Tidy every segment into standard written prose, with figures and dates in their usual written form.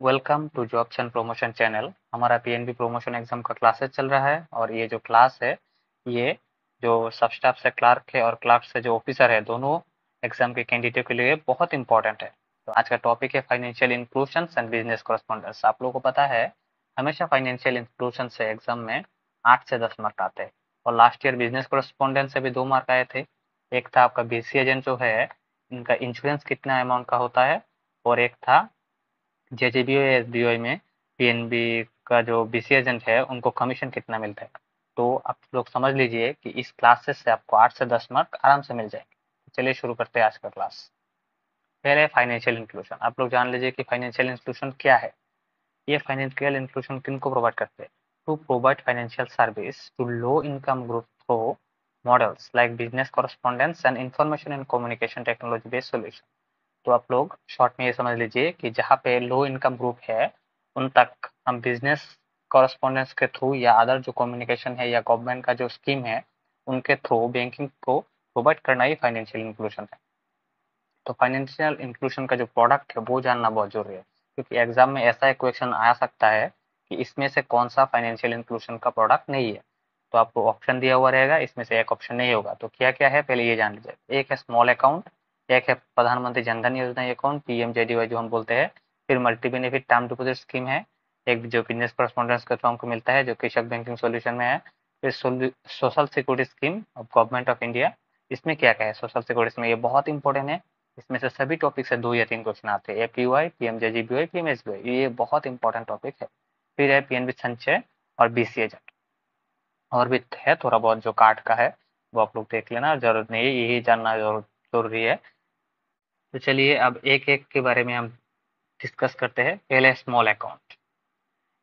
Welcome to jobs and promotion channel. हमारा PNB promotion exam का classes चल रहा है और ये जो क्लास है ये जो सब स्टाफ से क्लार्क है और क्लार्क से जो ऑफिसर है दोनों एग्जाम के कैंडिडेट के लिए बहुत इंपॉर्टेंट है। तो आज का टॉपिक है financial inclusion and business correspondence. आप लोगों को पता है हमेशा फाइनेंशियल इंक्लूजन से एग्जाम में 8 से 10 मार्क आते हैं और लास्ट ईयर बिजनेस कॉरेस्पॉन्डेंस से भी 2 मार्क आए थे। एक था आपका बीसी एजेंट जो है इनका इंश्योरेंस कितना अमाउंट का होता है और एक था जेजेबीओ या एसबीओ में पीएनबी का जो बीसी एजेंट है उनको कमीशन कितना मिलता है। तो आप लोग समझ लीजिए कि इस क्लासेस से आपको 8 से 10 मार्क आराम से मिल जाएंगे। चलिए शुरू करते हैं आज का क्लास। पहले फाइनेंशियल इंक्लूजन। आप लोग जान लीजिए कि फाइनेंशियल इंक्लूजन क्या है। ये फाइनेंशियल इंक्लूजन किनको प्रोवाइड करते हैं? To provide financial service to low income group through models like business correspondence and information and communication technology based solution. तो आप लोग शॉर्ट में ये समझ लीजिए कि जहाँ पे लो इनकम ग्रुप है उन तक हम बिजनेस कॉरेस्पॉन्डेंस के थ्रू या अदर जो कम्युनिकेशन है या गवर्नमेंट का जो स्कीम है उनके थ्रू बैंकिंग को प्रोवाइड करना ही फाइनेंशियल इंक्लूजन है। तो फाइनेंशियल इंक्लूजन का जो प्रोडक्ट है वो जानना बहुत जरूरी है क्योंकि एग्जाम में ऐसा एक क्वेश्चन आ सकता है कि इसमें से कौन सा फाइनेंशियल इंक्लूजन का प्रोडक्ट नहीं है। तो आपको ऑप्शन दिया हुआ रहेगा, इसमें से एक ऑप्शन नहीं होगा। तो क्या क्या है पहले ये जान लीजिए। एक है स्मॉल अकाउंट, एक है प्रधानमंत्री जनधन योजना अकाउंट पीएमजेडीवाई जो हम बोलते हैं, फिर multi benefit term deposit scheme है, एक जो बिजनेस कॉरेस्पॉन्डेंस के थ्रू हमको मिलता है जो कृषक बैंकिंग सोल्यूशन में है, फिर social security scheme of government of India. इसमें क्या क्या है सोशल सिक्योरिटी में, ये बहुत इंपॉर्टेंट है। इसमें से सभी टॉपिक से 2 या 3 क्वेश्चन आते हैं, एपीवाई पीएमजेजीबीवाई पीएमएसबीवाई, ये बहुत इंपॉर्टेंट टॉपिक है। फिर है पीएनबी संचय और बीसी एजेंट। और भी है थोड़ा बहुत जो कार्ड का है वो आप लोग देख लेना, जरूरत नहीं है, यही जानना जरूरी है। तो चलिए अब एक एक के बारे में हम डिस्कस करते हैं। पहले small account.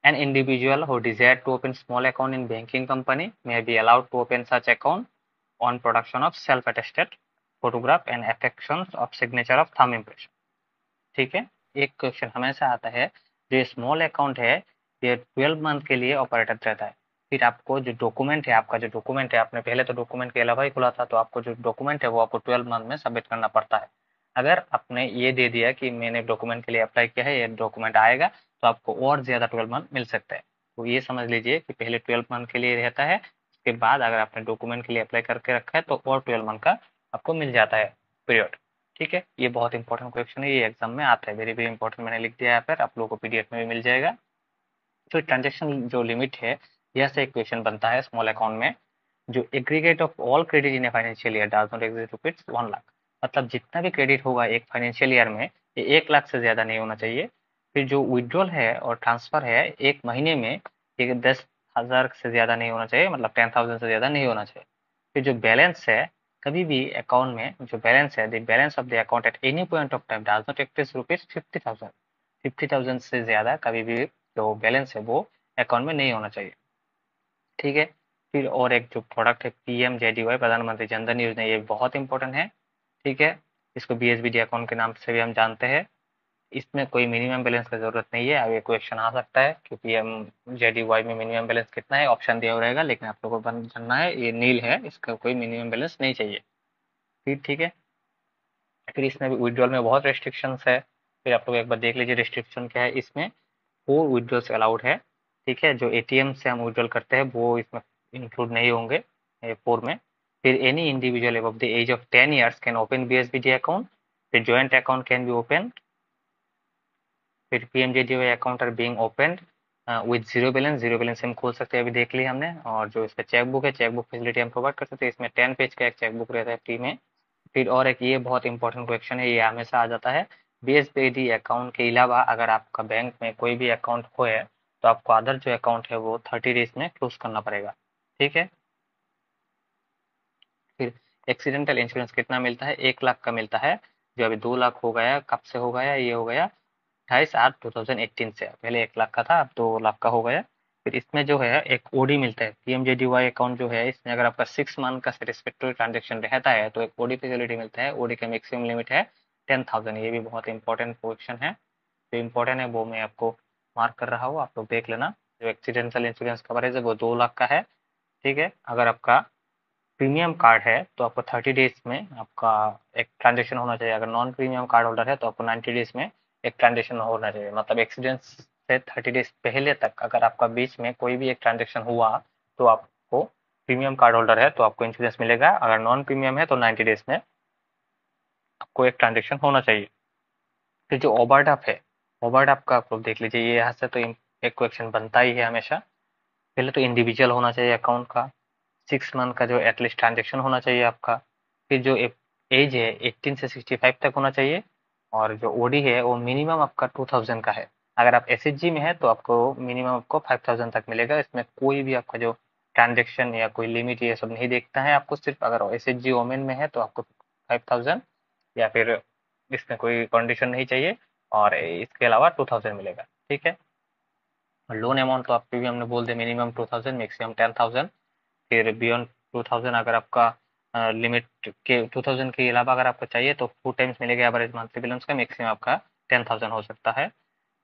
An individual who desire to open small account in banking company may be allowed to open such account on production of self-attested photograph and affections of signature of thumb impression। ठीक है। एक question हमेशा आता है, जो small account है ये 12 month के लिए ऑपरेटर रहता है। फिर आपको जो डॉक्यूमेंट है, आपका जो डॉक्यूमेंट है, आपने पहले तो डॉक्यूमेंट के अलावा ही खुला था, तो आपको जो डॉक्यूमेंट है वो आपको 12 मंथ में सबमिट करना पड़ता है। अगर आपने ये दे दिया कि मैंने डॉक्यूमेंट के लिए अप्लाई किया है, ये डॉक्यूमेंट आएगा, तो आपको और ज़्यादा 12 मंथ मिल सकता है। तो ये समझ लीजिए कि पहले 12 मंथ के लिए रहता है, उसके बाद अगर आपने डॉक्यूमेंट के लिए अप्लाई करके रखा है तो और 12 मंथ का आपको मिल जाता है पीरियड। ठीक है, ये बहुत इंपॉर्टेंट क्वेश्चन है, ये एग्जाम में आता है, वेरी वेरी इंपॉर्टेंट, मैंने लिख दिया यहाँ पर, आप लोगों को पीडीएफ में भी मिल जाएगा। तो ट्रांजेक्शन जो लिमिट है, यह से एक क्वेश्चन बनता है स्मॉल अकाउंट में, जो aggregate of all credit in a financial year does not exceed rupees 1 lakh. मतलब जितना भी क्रेडिट होगा एक फाइनेंशियल ईयर में, ये 1 लाख से ज़्यादा नहीं होना चाहिए। फिर जो विड्रॉल है और ट्रांसफर है एक महीने में, ये 10,000 से ज़्यादा नहीं होना चाहिए, मतलब 10,000 से ज़्यादा नहीं होना चाहिए। फिर जो बैलेंस है, कभी भी अकाउंट में जो बैलेंस है, the balance of the account at any point of time does not exceed rupees 50,000। 50,000 से ज़्यादा कभी भी जो बैलेंस है वो अकाउंट में नहीं होना चाहिए। ठीक है। फिर और एक जो प्रोडक्ट है पीएमजेडीवाई प्रधानमंत्री जनधन योजना, ये बहुत इंपॉर्टेंट है। ठीक है। इसको बीएसबीडी अकाउंट के नाम से भी हम जानते हैं। इसमें कोई मिनिमम बैलेंस की जरूरत नहीं है। अब ये क्वेश्चन आ सकता है कि पीएमजेडीवाई में मिनिमम बैलेंस कितना है, ऑप्शन दिया रहेगा, लेकिन आप लोगों को जानना है ये नील है, इसका कोई मिनिमम बैलेंस नहीं चाहिए। फिर ठीक है। फिर इसमें भी विड्रॉल में बहुत रेस्ट्रिक्शंस है। फिर आप लोग एक बार देख लीजिए रेस्ट्रिक्शन क्या है इसमें। 4 विड्रॉल्स अलाउड है। ठीक है, जो एटीएम से हम विड्रॉल करते हैं वो इसमें इंक्लूड नहीं होंगे 4 में। फिर any individual above the age of 10 years can open BSBD account. फिर joint account can be open. फिर PMJDY account are being open with zero balance हम खोल सकते हैं, अभी देख लिया हमने। और जो इसका चेकबुक है, चेकबुक फैसिलिटी हम प्रोवाइड कर सकते हैं, इसमें 10 पेज का एक चेकबुक रहता है फ्री में। फिर और एक ये बहुत इंपॉर्टेंट क्वेश्चन है, ये हमेशा आ जाता है, बीएसपीडी अकाउंट के अलावा अगर आपका बैंक में कोई भी अकाउंट हो है तो आपको अदर जो अकाउंट है वो 30 डेज में क्लोज करना पड़ेगा। ठीक है। फिर एक्सीडेंटल इंश्योरेंस कितना मिलता है? 1 लाख का मिलता है, जो अभी 2 लाख हो गया। कब से हो गया? ये हो गया 28/8/2018 से। पहले 1 लाख का था, अब 2 लाख का हो गया। फिर इसमें जो है एक ओडी मिलता है, पीएमजेडीवाई अकाउंट जो है इसमें अगर आपका 6 मंथ का सेटिस्फैक्टरी ट्रांजेक्शन रहता है तो एक ओडी फैसिलिटी मिलता है। ओडी का मैक्सिमम लिमिट है 10,000। ये भी बहुत इंपॉर्टेंट क्वेश्चन है, जो इंपॉर्टेंट है वो मैं आपको मार्क कर रहा हूँ, आप लोग देख लेना। जो एक्सीडेंटल इंश्योरेंस कवरेज है वो 2 लाख का है। ठीक है। अगर आपका प्रीमियम कार्ड है तो आपको 30 डेज में आपका एक ट्रांजेक्शन होना चाहिए। अगर नॉन प्रीमियम कार्ड होल्डर है तो आपको 90 डेज में एक ट्रांजेक्शन होना चाहिए, मतलब एक्सीडेंट से 30 डेज पहले तक अगर आपका बीच में कोई भी एक ट्रांजेक्शन हुआ तो आपको, प्रीमियम कार्ड होल्डर है तो आपको इंश्योरेंस मिलेगा, अगर नॉन प्रीमियम है तो 90 डेज में आपको एक ट्रांजेक्शन होना चाहिए। फिर जो ओवरड्राफ्ट है, ओवरड्राफ्ट का आप देख लीजिए, ये यहाँ से तो एक क्वेश्चन बनता ही है हमेशा। पहले तो इंडिविजुअल होना चाहिए अकाउंट का, 6 मंथ का जो एटलीस्ट ट्रांजेक्शन होना चाहिए आपका। फिर जो एज है 18 से 65 तक होना चाहिए, और जो ओडी है वो मिनिमम आपका 2000 का है। अगर आप एसएचजी में है तो आपको मिनिमम आपको 5000 तक मिलेगा, इसमें कोई भी आपका जो ट्रांजेक्शन या कोई लिमिट ये सब नहीं देखता है आपको, सिर्फ अगर एसएचजी वोमेन में है तो आपको 5000, या फिर इसमें कोई कंडीशन नहीं चाहिए, और इसके अलावा 2000 मिलेगा। ठीक है, लोन अमाउंट तो आपको भी हमने बोल दिया, मिनिमम 2000, मैक्सिमम 10,000। फिर बियॉन्ड 2000 अगर आपका लिमिट के 2000 के अलावा अगर आपको चाहिए तो 4 टाइम्स मिलेगा एवरेज मंथली बैलेंस का, मैक्सिमम आपका 10,000 हो सकता है।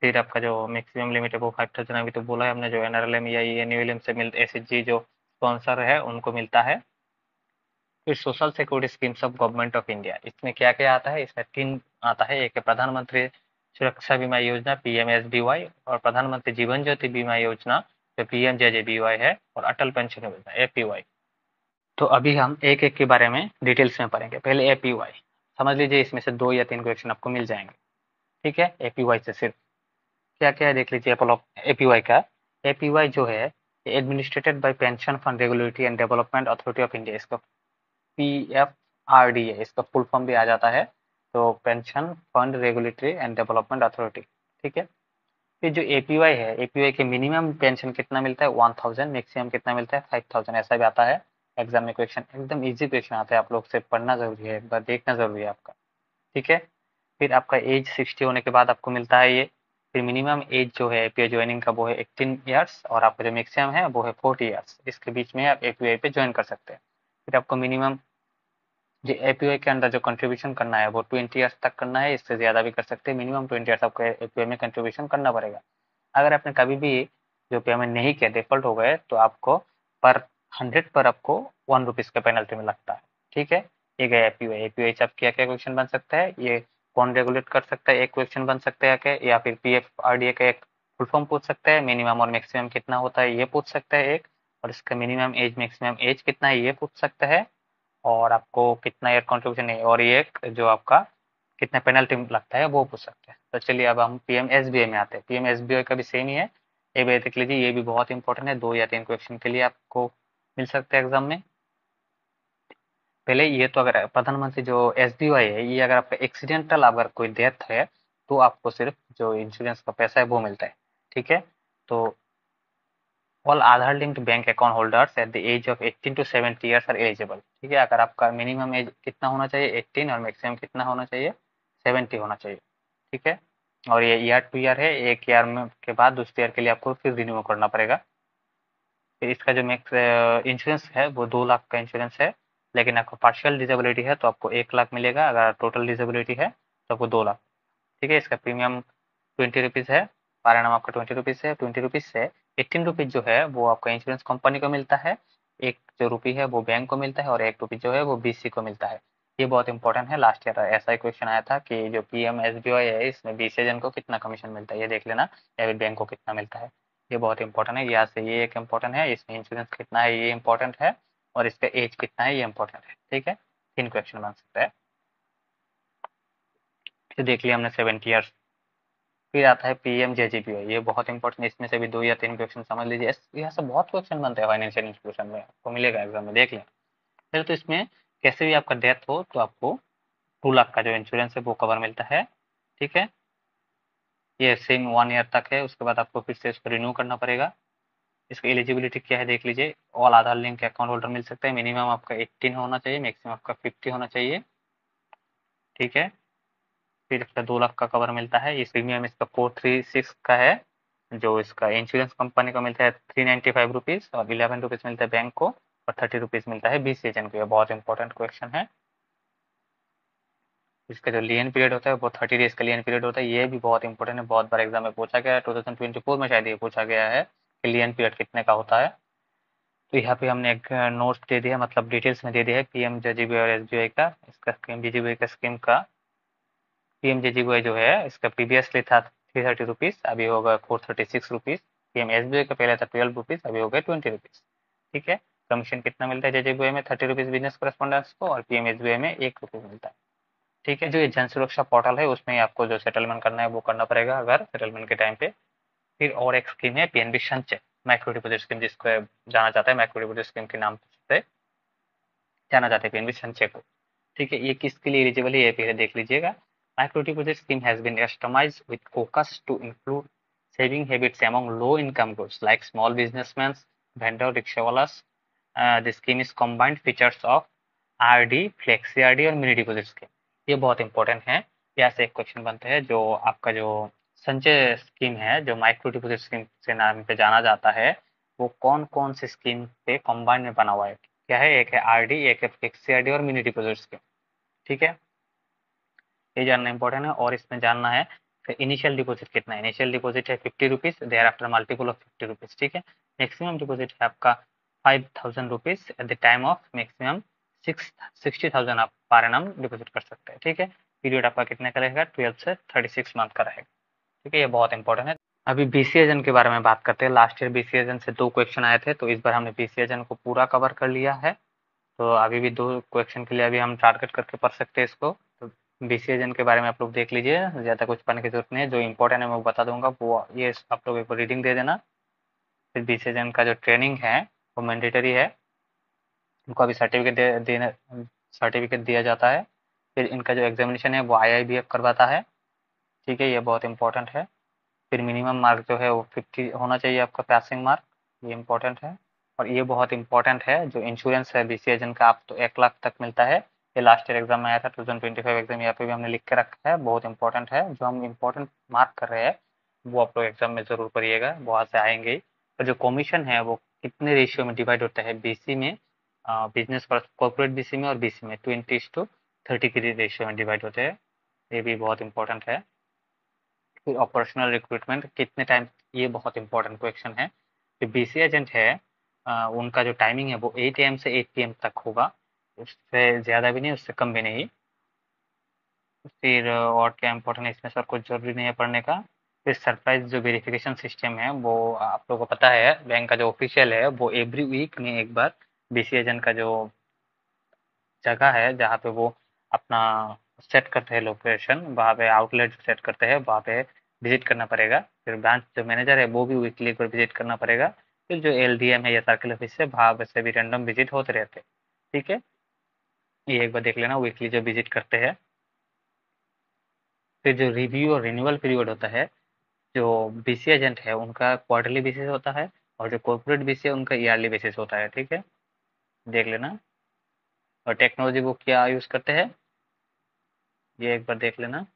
फिर आपका जो मैक्सिमम लिमिट है वो 5000, अभी तो बोला है हमने, जो एनआरएलएम या एनयूएलएम से मिलते, एसएचजी जो स्पॉन्सर है उनको मिलता है। फिर social security schemes of government of India, इसमें क्या क्या आता है, इसमें 3 आता है। एक है प्रधानमंत्री सुरक्षा बीमा योजना पीएमएसबीवाई, और प्रधानमंत्री जीवन ज्योति बीमा योजना जो पीएमजेजेबीवाई है, और अटल पेंशन योजना एपीवाई। तो अभी हम एक एक के बारे में डिटेल्स में पढ़ेंगे। पहले एपीवाई समझ लीजिए, इसमें से 2 या 3 क्वेश्चन आपको मिल जाएंगे। ठीक है, एपीवाई से सिर्फ क्या क्या है देख लीजिए। एपीवाई का, एपीवाई जो है administered by pension fund regulatory and development authority of India, इसका पीएफआरडीए इसका फुल फॉर्म भी आ जाता है, तो pension fund regulatory and development authority. ठीक है, फिर जो एपीवाई है, एपीवाई के मिनिमम पेंशन कितना मिलता है 1000, मैक्सिमम कितना मिलता है 5000, ऐसा भी आता है एग्जाम में क्वेश्चन, एकदम इजी क्वेश्चन आता है, आप लोग से पढ़ना जरूरी है, एक बार देखना जरूरी है आपका। ठीक है, फिर आपका एज 60 होने के बाद आपको मिलता है ये। फिर मिनिमम एज जो है एपीआई ज्वाइनिंग का वो है 18 ईयर्स, और आपका जो मैक्सिमम है वो है 40 ईयर्स, इसके बीच में आप एपीआई पे ज्वाइन कर सकते हैं। फिर आपको मिनिमम जो एपीआई के अंदर जो कंट्रीब्यूशन करना है वो 20 ईयर्स तक करना है, इससे ज़्यादा भी कर सकते हैं, मिनिमम 20 ईयर्स आपको एपीआई में कंट्रीब्यूशन करना पड़ेगा। अगर आपने कभी भी जो पेमेंट नहीं किया, डिफॉल्ट हो गए, तो आपको पर 100 पर आपको 1 रुपीज़ का पेनल्टी में लगता है। ठीक है, ये गया एपीआई। एपीआई से आप क्या क्या क्वेश्चन बन सकता है, ये कौन रेगुलेट कर सकता है, एक क्वेश्चन बन सकता है क्या, या फिर पीएफआरडीए का एक फुल फॉर्म पूछ सकता है, मिनिमम और मैक्सिमम कितना होता है ये पूछ सकता है एक, और इसका मिनिमम एज मैक्सिमम एज कितना है ये पूछ सकता है, और आपको कितना ईयर कॉन्ट्रीब्यूशन है, और ये एक जो आपका कितना पेनल्टी लगता है वो पूछ सकते हैं। तो चलिए अब हम पीएमएसबीआई में आते हैं। पीएमएसबीआई का भी सेम ही है, ये भी देख लीजिए, ये भी बहुत इंपॉर्टेंट है, 2 या 3 क्वेश्चन के लिए आपको मिल सकते हैं एग्जाम में। पहले ये तो अगर प्रधानमंत्री जो एसबीवाई है, ये अगर आपका एक्सीडेंटल अगर कोई डेथ है तो आपको सिर्फ जो इंश्योरेंस का पैसा है वो मिलता है। ठीक है, तो all Aadhaar linked bank account holders at the age of 18 to 70 years are eligible. ठीक है, अगर आपका मिनिमम एज कितना होना चाहिए 18, और मैक्सिमम कितना होना चाहिए 70 होना चाहिए। ठीक है, और ये ईयर टू ईयर है, एक ईयर में के बाद दूसरे ईयर के लिए आपको फिर रिन्यू करना पड़ेगा। फिर इसका जो मैक्स इंश्योरेंस है वो 2 लाख का इंश्योरेंस है, लेकिन आपको पार्शियल डिसेबिलिटी है तो आपको 1 लाख मिलेगा, अगर टोटल डिसेबिलिटी है तो आपको 2 लाख। ठीक है, इसका प्रीमियम 20 रुपीज़ है, पर एनम आपका 20 रुपीज़ है। 20 रुपीज़ से 18 रुपीज़ जो है वो आपका इंश्योरेंस कंपनी को मिलता है, एक जो रुपी है वो बैंक को मिलता है, और 1 रुपी जो है वो बीसी को मिलता है। ये बहुत इंपॉर्टेंट है, लास्ट ईयर ऐसा ही क्वेश्चन आया था कि जो पीएम एसबीवाई है इसमें बीसी एजेंट को कितना कमीशन मिलता है ये देख लेना, या फिर बैंक को कितना मिलता है, ये बहुत इंपॉर्टेंट है। यहाँ से ये एक इंपॉर्टेंट है, इसमें इंश्योरेंस कितना है ये इंपॉर्टेंट है, और इसका एज कितना है ये इंपॉर्टेंट है। ठीक है, 3 क्वेश्चन बन सकता है। फिर देख लिया हमने 70 ईयर्स। फिर आता है पीएमजेजेबीवाई, ये बहुत इंपॉर्टेंट है, इसमें से भी 2 या 3 क्वेश्चन समझ लीजिए, यहाँ से बहुत क्वेश्चन बनते हैं फाइनेंशियल इंस्टीट्यूशन में, आपको मिलेगा एग्जाम में, देख लें। फिर तो इसमें कैसे भी आपका डेथ हो तो आपको 2 लाख का जो इंश्योरेंस है वो कवर मिलता है। ठीक है, ये सेम 1 ईयर तक है, उसके बाद आपको फिर से इसको रिन्यू करना पड़ेगा। इसकी एलिजिबिलिटी क्या है देख लीजिए, ऑल आधार लिंक अकाउंट होल्डर मिल सकता है, मिनिमम आपका 18 होना चाहिए, मैक्सिमम आपका 50 होना चाहिए। ठीक है, फिर इसका 2 लाख का कवर मिलता है, ये प्रीमियम इसका 436 का है, जो इसका इंश्योरेंस कंपनी को मिलता है 395 रुपीज़, और 11 रुपीज़ मिलता है बैंक को, और 30 रुपीज़ मिलता है बीस एजेंट को। ये बहुत इंपॉर्टेंट क्वेश्चन है। इसका जो लियन पीरियड होता है वो 30 डेज का लियन पीरियड होता है, ये भी बहुत इंपॉर्टेंट है, बहुत बार एग्जाम में पूछा गया है, 2024 में शायद ये पूछा गया है कि लियन पीरियड कितने का होता है। तो यहाँ पे हमने एक नोट्स दे दिया, मतलब डिटेल्स में दे दिया है पीएम जेजेबी और एसबीआई का, इसका स्कीम जेजेबी का स्कीम का पीएमजेजीबीवाई जो है इसका प्रीवियसली था 330 रुपीज़, अभी होगा 436 रुपीज़। पीएमएसबीवाई का पहले था 12 रुपीज़, अभी हो गया 20 रुपीज़। ठीक है। कमीशन कितना मिलता है जेजेबीवाई में? 30 रुपीज़ बिजनेस करेस्पॉन्डेंस को, और पीएमएसबीवाई में 1 रुपये मिलता है। ठीक है। जो ये जन सुरक्षा पोर्टल है उसमें आपको जो सेटलमेंट करना है वो करना पड़ेगा अगर सेटलमेंट के टाइम पे। फिर और एक स्कीम है पीएनबी संचय, माइक्रो डिपोजिट स्कीम, जिसको जाना जाता है माइक्रो डिपोजिट स्कीम के नाम से जाना जाता है, पीएनबी संचय को। ठीक है। ये किसके लिए एलिजिबल है ये पहले देख लीजिएगा। Micro deposit scheme has been customised with focus to include saving habits among low income groups like small businessmen, vendor, rickshawalas. The scheme is combined features of RD, flexi RD और mini deposit scheme. ये बहुत important है। यहाँ से एक question बनता है, जो आपका जो संचय स्कीम है जो माइक्रो डिपोजिट स्कीम से नाम पे जाना जाता है, वो कौन कौन सी स्कीम पे कॉम्बाइंड में बना हुआ है? क्या है? एक है आरडी, एक है फ्लेक्सी आरडी और मिनी डिपोजिट स्कीम। ठीक है। ये जानना इंपॉर्टेंट है। और इसमें जानना है फिर इनिशियल डिपॉजिट कितना है। इनिशियल डिपॉजिट है 50 rupees, thereafter multiple of 50 rupees. ठीक है। मैक्सिमम डिपॉजिट है आपका 5000 rupees at the time of maximum 60,000 आप पर एनम डिपॉजिट कर सकते हैं। ठीक है। पीरियड आपका कितने का रहेगा? 12 से 36 मंथ का रहेगा। ठीक है। ये बहुत इंपॉर्टेंट है। अभी बीसीएजन के बारे में बात करते हैं। लास्ट ईयर बीसीएजन से 2 क्वेश्चन आए थे, तो इस बार हमने बीसीएजन को पूरा कवर कर लिया है। तो अभी भी 2 क्वेश्चन के लिए अभी हम टारगेट करके पढ़ सकते हैं इसको। तो बीसीएजन के बारे में आप लोग देख लीजिए, ज़्यादा कुछ पढ़ने की जरूरत नहीं है। जो इंपॉर्टेंट है मैं बता दूंगा, वो ये आप लोग एक बार रीडिंग दे देना। फिर बीसीएजन का जो ट्रेनिंग है वो मैंडेटरी है, उनको अभी सर्टिफिकेट दिया जाता है। फिर इनका जो एग्जामिनेशन है वो आईआईबीएफ करवाता है। ठीक है। ये बहुत इंपॉर्टेंट है। फिर मिनिमम मार्क जो है वो 50 होना चाहिए आपका, पासिंग मार्क। ये इंपॉर्टेंट है। और ये बहुत इंपॉर्टेंट है, जो इंश्योरेंस है बीसीएजन का, आप तो 1 लाख तक मिलता है। ये लास्ट ईयर एग्जाम में आया था, 2025 एग्जाम, यहाँ पे भी हमने लिख के रखा है। बहुत इंपॉर्टेंट है, जो हम इंपॉर्टेंट मार्क कर रहे हैं वो आप लोग एग्जाम में जरूर करिएगा, वहाँ से आएंगे ही। और जो कमीशन है वो कितने रेशियो में डिवाइड होता है बीसी में, बिजनेस कॉर्पोरेट बीसी में और बीसी में 20:30 के रेशियो में डिवाइड होते हैं। ये भी बहुत इंपॉर्टेंट है। फिर ऑपरेशनल रिक्रूटमेंट कितने टाइम, ये बहुत इंपॉर्टेंट क्वेश्चन है। जो बीसी एजेंट है उनका जो टाइमिंग है वो 8 AM से 8 PM तक होगा, उससे ज़्यादा भी नहीं उससे कम भी नहीं। फिर और क्या इंपॉर्टेंट है इसमें? सर कुछ जरूरी नहीं है पढ़ने का। फिर सरप्राइज जो वेरिफिकेशन सिस्टम है वो आप लोगों को पता है, बैंक का जो ऑफिशियल है वो एवरी वीक में एक बार बीसी एजेंट का जो जगह है जहाँ पे वो अपना सेट करते हैं लोकेशन, वहाँ पे आउटलेट सेट करते हैं, वहाँ पे विजिट करना पड़ेगा। फिर ब्रांच जो मैनेजर है वो भी वीकली एक बार विजिट करना पड़ेगा। फिर जो एलडीएम है या सर्किल ऑफिस है वहाँ से भी रैंडम विजिट होते रहते हैं। ठीक है। ये एक बार देख लेना, वीकली जो विजिट करते हैं। फिर जो रिव्यू और रिन्यूअल पीरियड होता है, जो बीसी एजेंट है उनका क्वार्टरली बेसिस होता है, और जो कॉर्पोरेट बीसी है उनका ईयरली बेसिस होता है। ठीक है। देख लेना। और टेक्नोलॉजी वो क्या यूज़ करते हैं ये एक बार देख लेना।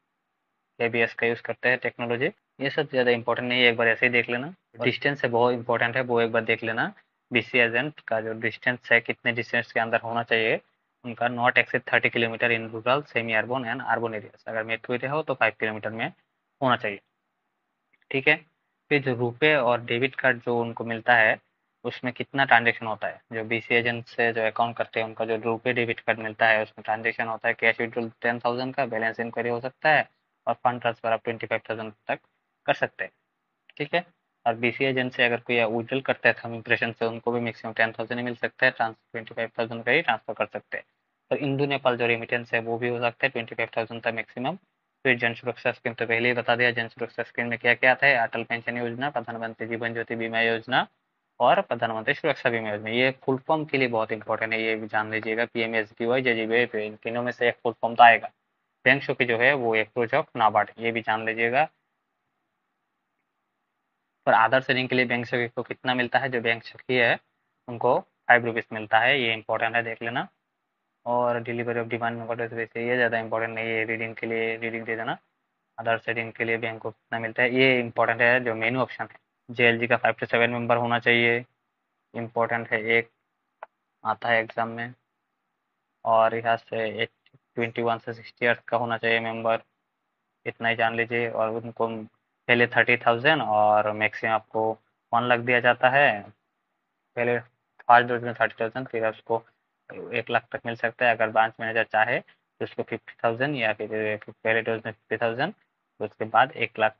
एबीएस का यूज़ करते हैं टेक्नोलॉजी। ये सब ज़्यादा इंपॉर्टेंट नहीं है, एक बार ऐसे ही देख लेना। डिस्टेंस है बहुत इंपॉर्टेंट है, वो एक बार देख लेना। बीसी एजेंट का जो डिस्टेंस है कितने डिस्टेंस के अंदर होना चाहिए उनका, not accessed 30 kilometre in rural semi urban and urban areas. अगर मेट्रो एरिया हो तो 5 किलोमीटर में होना चाहिए। ठीक है। फिर जो रुपए और डेबिट कार्ड जो उनको मिलता है उसमें कितना ट्रांजेक्शन होता है, जो बीसी एजेंट से जो अकाउंट करते हैं उनका जो रुपए डेबिट कार्ड मिलता है उसमें ट्रांजेक्शन होता है। कैश विड्रॉल 10,000 का, बैलेंस इंक्वायरी हो सकता है, और फंड ट्रांसफर आप 25,000 तक कर सकते हैं। ठीक है। और बीसी एजेंट से अगर कोई विड्रॉल करता है थंब इम्प्रेशन से, उनको भी मैक्सिमम 10,000 ही मिल सकता है, 25,000 का ही ट्रांसफर कर सकते हैं। और इंदू नेपाल जो रेमिटेंस है वो भी हो सकता है 25,000 तक मैक्सिमम। फिर जन सुरक्षा स्कीम तो पहले ही बता दिया, जन सुरक्षा स्कीम में क्या क्या आता है, अटल पेंशन योजना, प्रधानमंत्री जीवन ज्योति बीमा योजना और प्रधानमंत्री सुरक्षा बीमा योजना। ये फुल फॉर्म के लिए बहुत इंपॉर्टेंट है, ये भी जान लीजिएगा। पीएमएसबीवाई, जेजीबीवाई, इन तीनों में से एक फुल फॉर्म तो आएगा। बैंक की जो है वो एक प्रोजेक्ट नाबार्ड, ये भी जान लीजिएगा। पर आधार सेविंग के लिए बैंक सखी को कितना मिलता है, जो बैंक सखी है उनको 5 रुपीज़ मिलता है, ये इंपॉर्टेंट है, देख लेना। और डिलीवरी ऑफ डिमांड में वैसे ये ज़्यादा इंपॉर्टेंट नहीं है, रीडिंग के लिए रीडिंग दे देना। आधार सेटिंग के लिए बैंक को कितना मिलता है ये इंपॉर्टेंट है, जो मेन्यू ऑप्शन है। जेएलजी का 5 से 7 मेंबर होना चाहिए, इंपॉर्टेंट है, एक आता है एग्जाम में। और यहाँ से 21 से 60 ईयर्स का होना चाहिए मेंबर, इतना ही जान लीजिए। और उनको पहले 30,000 और मैक्सिमम आपको 1 लाख दिया जाता है। पहले फर्स्ट डोज में 30,000, फिर उसको 1 लाख तक मिल सकता है अगर ब्रांच मैनेजर चाहे फिर उसको 50,000 या फिर पहले डोज में 50,000, तो उसके बाद 1 लाख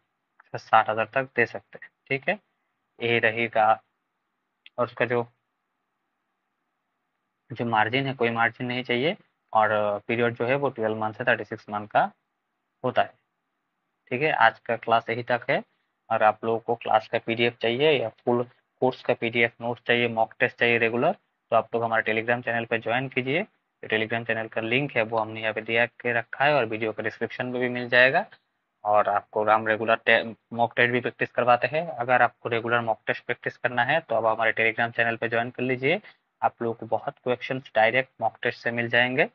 से 60,000 तक दे सकते हैं। ठीक है, यही रहेगा। और उसका जो जो मार्जिन है, कोई मार्जिन नहीं चाहिए। और पीरियड जो है वो 12 मंथ से 36 मंथ का होता है। ठीक है, आज का क्लास यही तक है। और आप लोगों को क्लास का पीडीएफ चाहिए या फुल कोर्स का पीडीएफ नोट्स चाहिए, मॉक टेस्ट चाहिए रेगुलर, तो आप लोग हमारे टेलीग्राम चैनल पर ज्वाइन कीजिए। जो टेलीग्राम चैनल का लिंक है वो हमने यहाँ पे दिया के रखा है और वीडियो का डिस्क्रिप्शन में भी मिल जाएगा। और आपको हम रेगुलर मॉक टेस्ट भी प्रैक्टिस करवाते हैं। अगर आपको रेगुलर मॉक टेस्ट प्रैक्टिस करना है तो आप हमारे टेलीग्राम चैनल पर ज्वाइन कर लीजिए। आप लोगों को बहुत क्वेश्चंस डायरेक्ट मॉक टेस्ट से मिल जाएंगे।